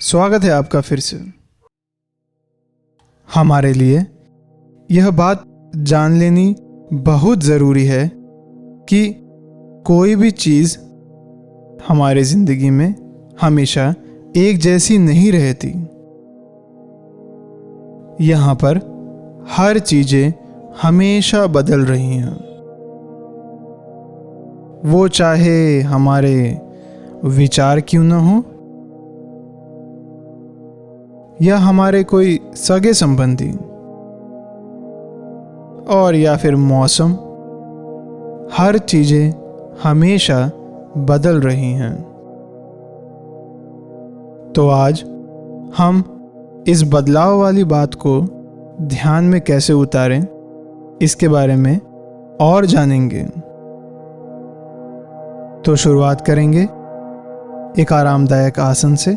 स्वागत है आपका फिर से। हमारे लिए यह बात जान लेनी बहुत ज़रूरी है कि कोई भी चीज़ हमारे ज़िंदगी में हमेशा एक जैसी नहीं रहती। यहाँ पर हर चीज़ें हमेशा बदल रही हैं, वो चाहे हमारे विचार क्यों न हो या हमारे कोई सगे संबंधी और या फिर मौसम, हर चीज़ें हमेशा बदल रही हैं। तो आज हम इस बदलाव वाली बात को ध्यान में कैसे उतारें, इसके बारे में और जानेंगे। तो शुरुआत करेंगे एक आरामदायक आसन से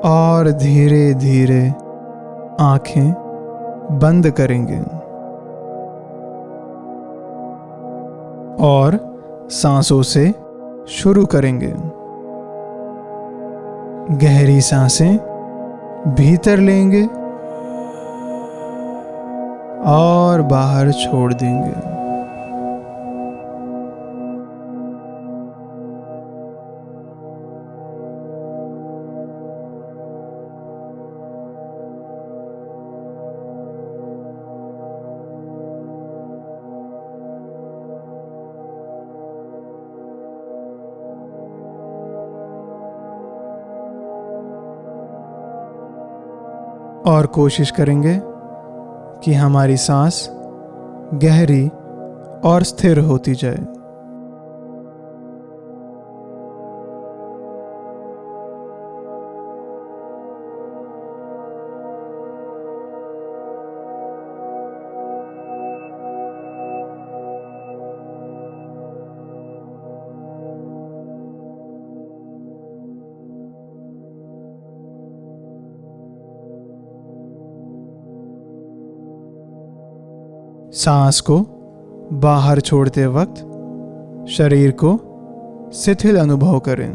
और धीरे धीरे आंखें बंद करेंगे और सांसों से शुरू करेंगे। गहरी सांसें भीतर लेंगे और बाहर छोड़ देंगे। और कोशिश करेंगे कि हमारी सांस गहरी और स्थिर होती जाए। सांस को बाहर छोड़ते वक्त शरीर को शिथिल अनुभव करें।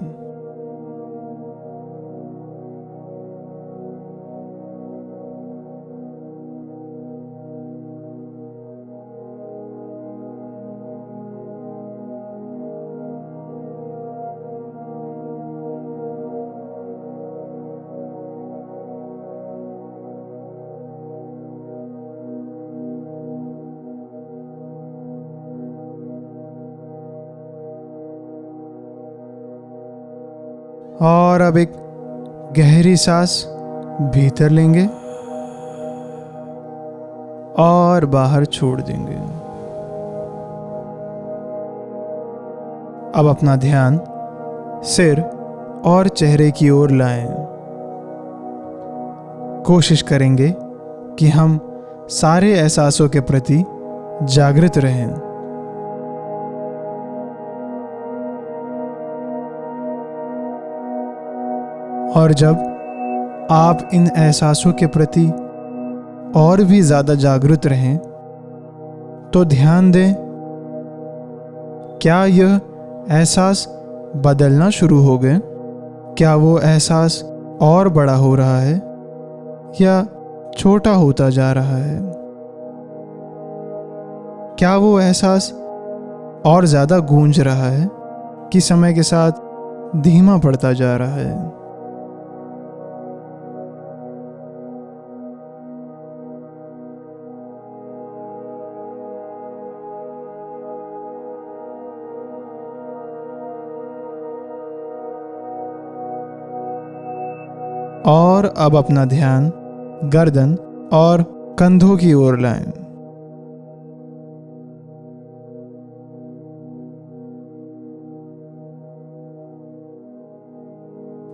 और अब एक गहरी सांस भीतर लेंगे और बाहर छोड़ देंगे। अब अपना ध्यान सिर और चेहरे की ओर लाएं। कोशिश करेंगे कि हम सारे एहसासों के प्रति जागृत रहें। और जब आप इन एहसासों के प्रति और भी ज़्यादा जागरूक रहें तो ध्यान दें, क्या यह एहसास बदलना शुरू हो गए? क्या वो एहसास और बड़ा हो रहा है या छोटा होता जा रहा है? क्या वो एहसास और ज़्यादा गूंज रहा है कि समय के साथ धीमा पड़ता जा रहा है? और अब अपना ध्यान गर्दन और कंधों की ओर लाएं।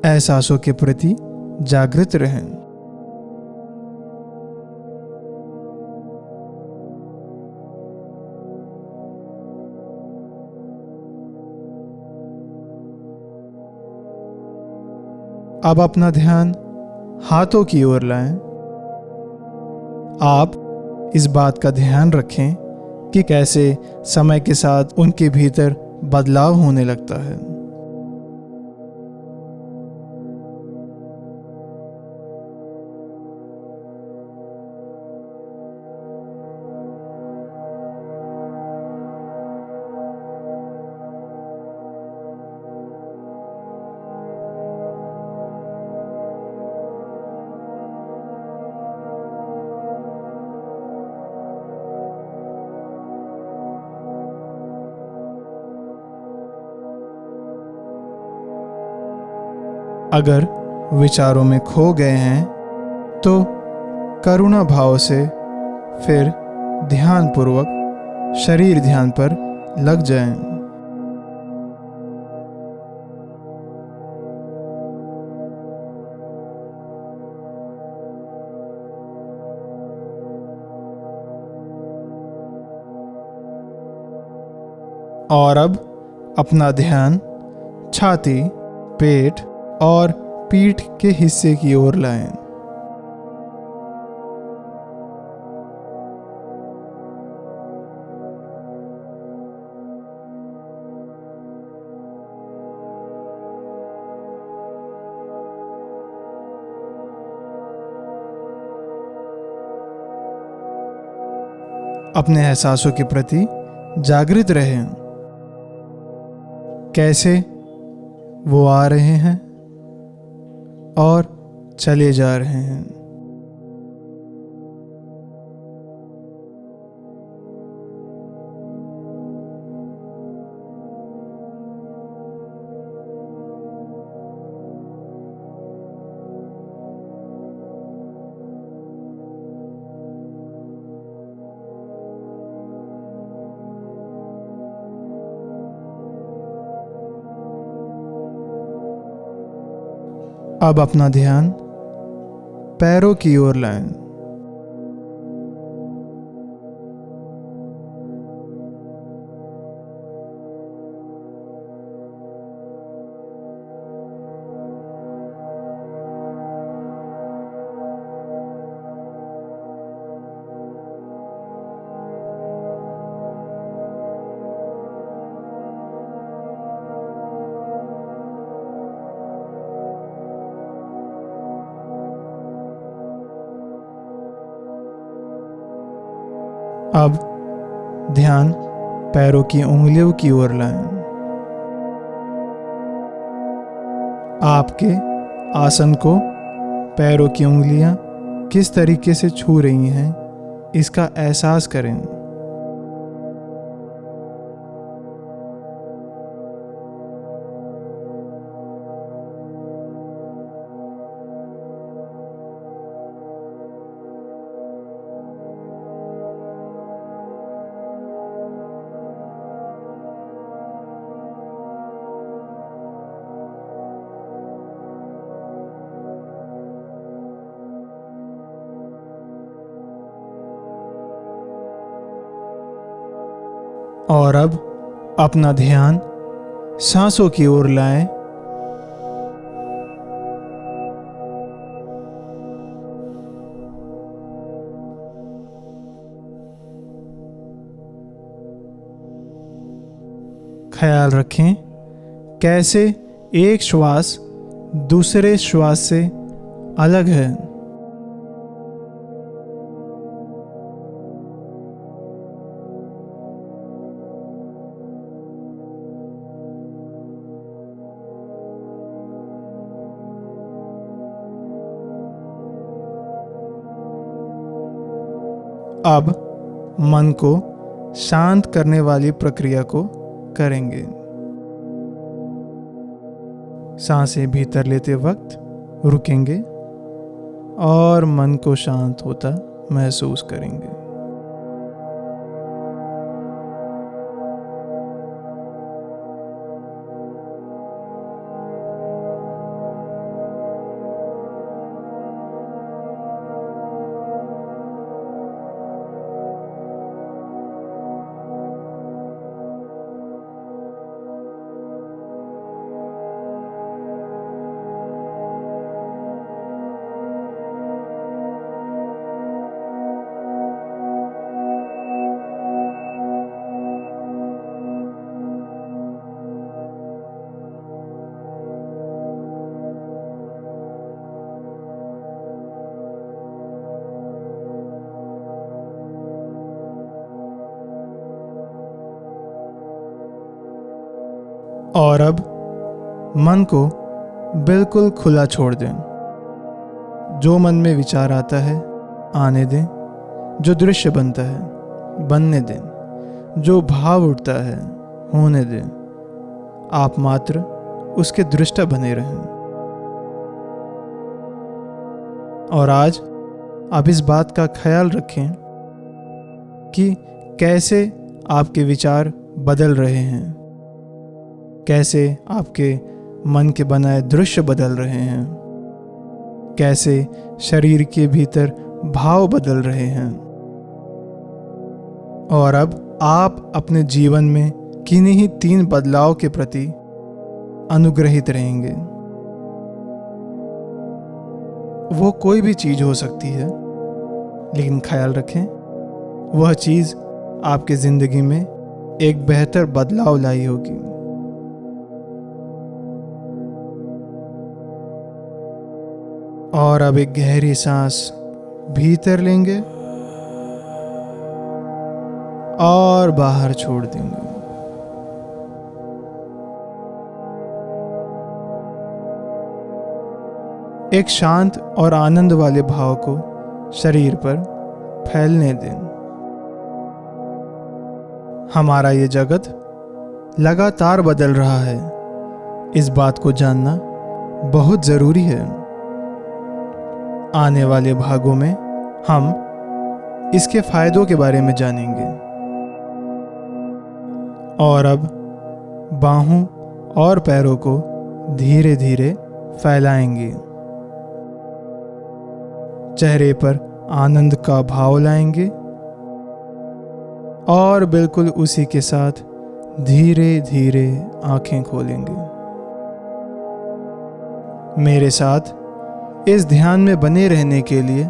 एहसासों के प्रति जागृत रहें। अब अपना ध्यान हाथों की ओर लाएं। आप इस बात का ध्यान रखें कि कैसे समय के साथ उनके भीतर बदलाव होने लगता है। अगर विचारों में खो गए हैं तो करुणा भाव से फिर ध्यानपूर्वक शरीर ध्यान पर लग जाएं। और अब अपना ध्यान छाती, पेट और पीठ के हिस्से की ओर लाएं। अपने एहसासों के प्रति जागृत रहें। कैसे वो आ रहे हैं और चले जा रहे हैं। अब अपना ध्यान पैरों की ओर लाएं। अब ध्यान पैरों की उंगलियों की ओर लाएं। आपके आसन को पैरों की उंगलियां किस तरीके से छू रही हैं, इसका एहसास करें। और अब अपना ध्यान सांसों की ओर लाएं। ख्याल रखें कैसे एक श्वास दूसरे श्वास से अलग है। अब मन को शांत करने वाली प्रक्रिया को करेंगे। सांसें भीतर लेते वक्त रुकेंगे और मन को शांत होता महसूस करेंगे। और अब मन को बिल्कुल खुला छोड़ दें। जो मन में विचार आता है आने दें, जो दृश्य बनता है बनने दें, जो भाव उठता है होने दें। आप मात्र उसके दृष्टा बने रहें। और आज आप इस बात का ख्याल रखें कि कैसे आपके विचार बदल रहे हैं, कैसे आपके मन के बनाए दृश्य बदल रहे हैं, कैसे शरीर के भीतर भाव बदल रहे हैं। और अब आप अपने जीवन में किन्हीं ही 3 बदलाव के प्रति अनुग्रहित रहेंगे। वो कोई भी चीज हो सकती है, लेकिन ख्याल रखें वह चीज आपके जिंदगी में एक बेहतर बदलाव लाई होगी। और अब एक गहरी सांस भीतर लेंगे और बाहर छोड़ देंगे। एक शांत और आनंद वाले भाव को शरीर पर फैलने दें। हमारा ये जगत लगातार बदल रहा है, इस बात को जानना बहुत जरूरी है। आने वाले भागों में हम इसके फायदों के बारे में जानेंगे। और अब बाहों और पैरों को धीरे धीरे फैलाएंगे। चेहरे पर आनंद का भाव लाएंगे और बिल्कुल उसी के साथ धीरे धीरे आंखें खोलेंगे। मेरे साथ इस ध्यान में बने रहने के लिए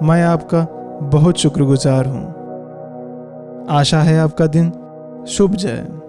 मैं आपका बहुत शुक्रगुजार हूं। आशा है आपका दिन शुभ जाए।